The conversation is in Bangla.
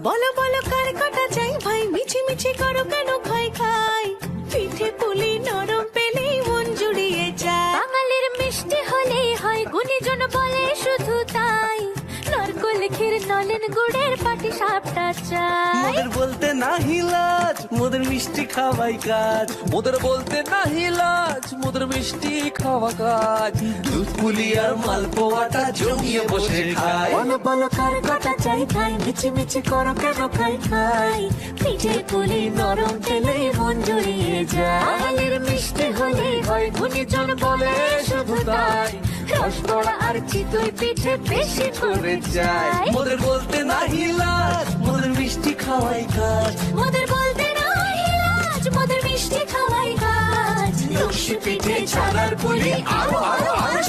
বলো বলো কার কাটা চাই ভাই, মিছি মিছি করো কেন খাই খাই, পিঠে পুলি নরম পেলেই মন জুড়িয়ে যায়। বাঙালির মিষ্টি হলেই হয়, গুণীজন বলে শুধু তাই, নারকোল ক্ষীর নলেন গুড়ের পাটি সাপটা চাই। মোদের বলতে নাহি লাজ, মোদের মিষ্টি খাওয়াই কাজ। মোদের বলতে নাহি লাজ, মোদের মিষ্টি খাওয়া কাজ। দুধ পুলি আর মালপোয়াটা জমিয়ে বসে খায়। বলো বলো কার কাটা চাই ভাই, মিছি মিছি করো কেন খাই খাই, পিঠে পুলি নরম পেলেই মন জুড়িয়ে যায়। বাঙালির মিষ্টি হলেই হয়, গুণীজন বলে শুধু তাই, রসগোল্লা আর চিতই পিঠে বেশি করে চাই। মোদের বলতে নাহি লাজ, মোদের মিষ্টি খাওয়াই কাজ। মোদের বলতে নাই লাজ, মোদের মিষ্টি খাওয়াই কাজ। লক্ষ্মী পিঠে ছানার পুলি আরো আরো আরো